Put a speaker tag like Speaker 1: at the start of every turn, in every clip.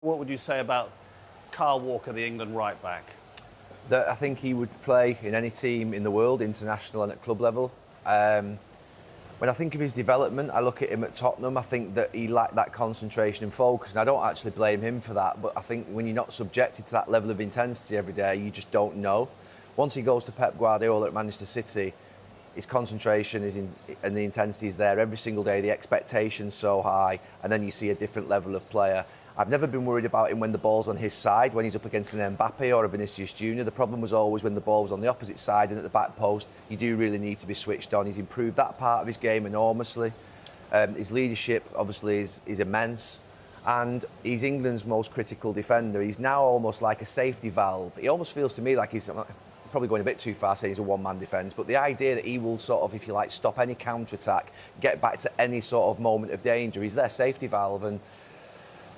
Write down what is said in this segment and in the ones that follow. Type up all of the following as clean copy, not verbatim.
Speaker 1: What would you say about Kyle Walker, the England right-back?
Speaker 2: That I think he would play in any team in the world, international and at club level. When I think of his development, I look at him at Tottenham, I think that he lacked that concentration and focus, and I don't actually blame him for that, but I think when you're not subjected to that level of intensity every day, you just don't know. Once he goes to Pep Guardiola at Manchester City, his concentration and the intensity is there every single day, the expectation's so high, and then you see a different level of player. I've never been worried about him when the ball's on his side, when he's up against an Mbappe or a Vinicius Junior. The problem was always when the ball was on the opposite side and at the back post. You do really need to be switched on. He's improved that part of his game enormously. His leadership, obviously, is immense. And he's England's most critical defender. He's now almost like a safety valve. He almost feels to me like he's probably going a bit too far saying he's a one-man defence, but the idea that he will sort of, if you like, stop any counter-attack, get back to any sort of moment of danger, he's their safety valve. And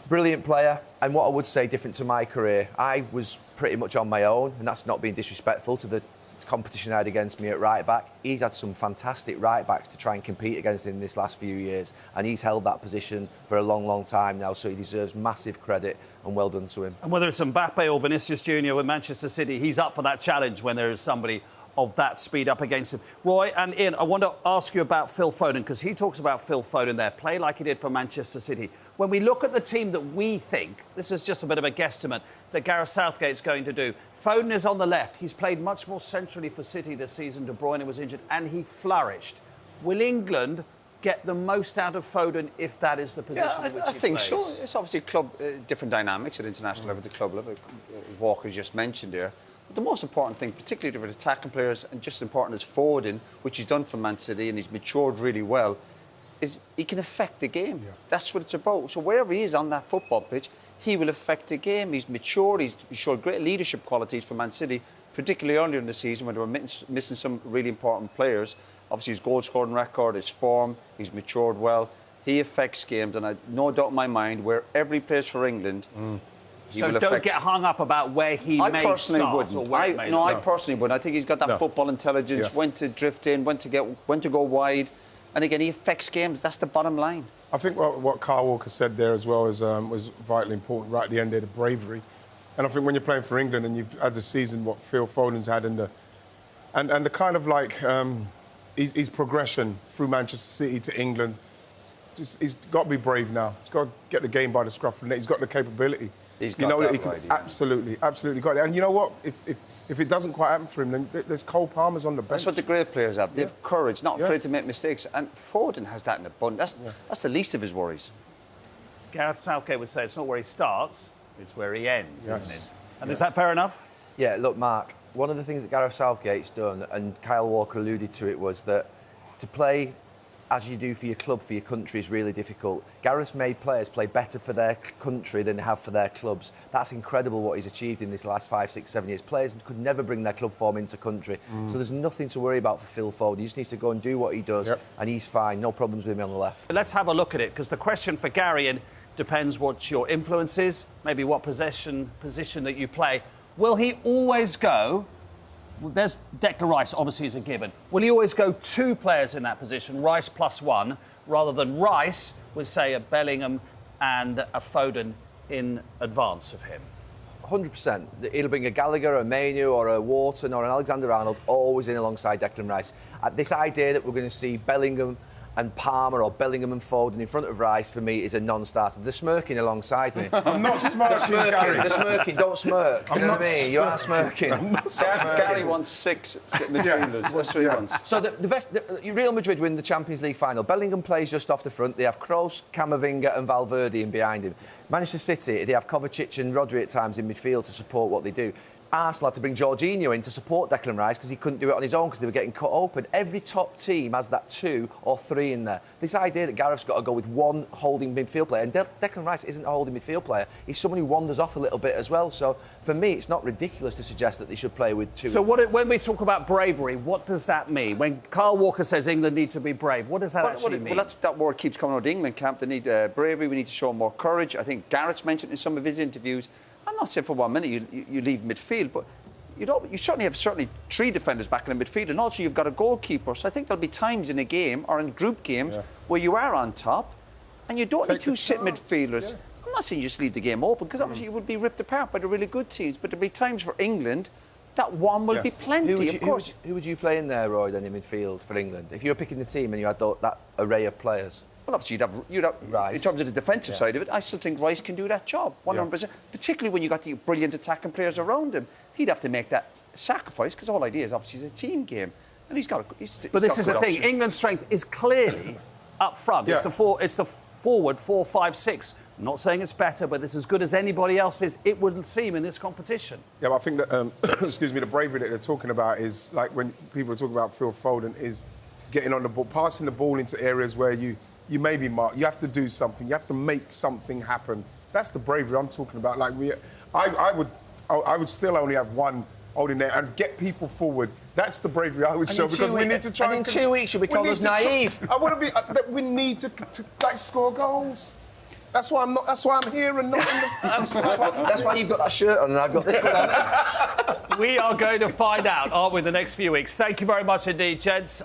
Speaker 2: brilliant player, and what I would say different to my career, I was pretty much on my own, and that's not being disrespectful to the competition I had against me at right back. He's had some fantastic right backs to try and compete against in this last few years, and he's held that position for a long, long time now, so he deserves massive credit, and well done to him.
Speaker 1: And whether it's Mbappe or Vinicius Junior with Manchester City, he's up for that challenge when there is somebody of that speed up against him. Roy and Ian, I want to ask you about Phil Foden, because he talks about Phil Foden there, play like he did for Manchester City. When we look at the team that we think, this is just a bit of a guesstimate, that Gareth Southgate's going to do, Foden is on the left. He's played much more centrally for City this season. De Bruyne was injured and he flourished. Will England get the most out of Foden if that is the position in which he plays?
Speaker 3: I think so. It's obviously club different dynamics at international level, at the club level, Walker's just mentioned there. But the most important thing, particularly with attacking players, and just as important as Foden, which he's done for Man City and he's matured really well, is he can affect the game. Yeah. That's what it's about. So wherever he is on that football pitch, he will affect the game. He's matured. He's showed great leadership qualities for Man City, particularly earlier in the season when they were missing some really important players. Obviously, his goal-scoring record, his form, he's matured well. He affects games, and I no doubt in my mind, wherever he plays for England,
Speaker 1: so don't get hung up about where he may start or where he may
Speaker 3: I personally wouldn't. I think he's got that football intelligence, when to drift in, when to go wide. And again, he affects games. That's the bottom line.
Speaker 4: I think what Kyle Walker said there as well was vitally important right at the end there, the bravery. And I think when you're playing for England and you've had the season what Phil Foden's had and the kind of like his progression through Manchester City to England, he's got to be brave now. He's got to get the game by the scruff of the neck. He's got the capability.
Speaker 3: He's got that right,
Speaker 4: absolutely got it. And you know what? If it doesn't quite happen for him, then there's Cole Palmer's on the bench.
Speaker 3: That's what the great players have. They have courage, not afraid to make mistakes. And Foden has that in abundance. That's the least of his worries.
Speaker 1: Gareth Southgate would say it's not where he starts, it's where he ends, isn't it? And is that fair enough?
Speaker 2: Yeah, look, Mark, one of the things that Gareth Southgate's done, and Kyle Walker alluded to it, was that to play as you do for your club, for your country, is really difficult. Gareth's made players play better for their country than they have for their clubs. That's incredible what he's achieved in this last 5, 6, 7 years. Players could never bring their club form into country. So there's nothing to worry about for Phil Foden. He just needs to go and do what he does, and he's fine. No problems with him on the left.
Speaker 1: Let's have a look at it, because the question for Gary, and depends what your influence is, maybe what position that you play. Will he always go? There's Declan Rice, obviously, is a given. Will he always go 2 players in that position, Rice plus 1, rather than Rice with, say, a Bellingham and a Foden in advance of him?
Speaker 2: 100%. He'll bring a Gallagher, a Manu, or a Wharton, or an Alexander-Arnold always in alongside Declan Rice. This idea that we're going to see Bellingham and Palmer or Bellingham and Foden in front of Rice, for me, is a non-starter. They're smirking alongside me.
Speaker 4: I'm not smirking, Gary.
Speaker 2: They're smirking. Don't smirk. You know what I mean? You are smirking.
Speaker 3: Gary wants 6 midfielders. That's what he wants.
Speaker 2: So the best... Real Madrid win the Champions League final. Bellingham plays just off the front. They have Kroos, Camavinga and Valverde in behind him. Manchester City, they have Kovacic and Rodri at times in midfield to support what they do. Arsenal had to bring Jorginho in to support Declan Rice because he couldn't do it on his own because they were getting cut open. Every top team has that 2 or 3 in there. This idea that Gareth's got to go with 1 holding midfield player, and Declan Rice isn't a holding midfield player. He's someone who wanders off a little bit as well. So for me, it's not ridiculous to suggest that they should play with 2.
Speaker 1: So when we talk about bravery, what does that mean? When Kyle Walker says England need to be brave, what does that actually mean?
Speaker 3: Well, that word keeps coming out of the England camp. They need bravery. We need to show more courage. I think Garrett's mentioned in some of his interviews. I'm not saying for 1 minute you leave midfield, but you certainly have 3 defenders back in the midfield, and also you've got a goalkeeper. So I think there'll be times in a game or in group games where you are on top, and you don't need 2 sit midfielders. not saying you just leave the game open, because obviously you would be ripped apart by the really good teams, but there'll be times for England that one will be plenty, of course.
Speaker 2: Who would you play in there, Roy, then in midfield for England? If you were picking the team and you had that array of players?
Speaker 3: Well, obviously you'd have
Speaker 2: Rice.
Speaker 3: in terms of the defensive side of it, I still think Rice can do that job, 100%. Particularly when you got the brilliant attacking players around him. He'd have to make that sacrifice, because the whole idea is obviously it's a team game. And he's got
Speaker 1: But this is the thing, England's strength is clearly up front.
Speaker 4: Yeah.
Speaker 1: It's the forward 4, 5, 6. I'm not saying it's better, but it's as good as anybody else's, it would seem, in this competition.
Speaker 4: Yeah, but I think that, excuse me, the bravery that they're talking about is, like when people talk about Phil Foden, is getting on the ball, passing the ball into areas where you may be marked. You have to do something. You have to make something happen. That's the bravery I'm talking about. Like I would still only have one holding there and get people forward. That's the bravery I would show, because we need to try.
Speaker 2: And in 2 weeks you'll be called us naive.
Speaker 4: I want to be. We need to like score goals. That's why I'm not. That's why I'm here and not in the.
Speaker 2: That's why you've got that shirt on and I've got this one on.
Speaker 1: We are going to find out, aren't we, in the next few weeks. Thank you very much indeed, gents.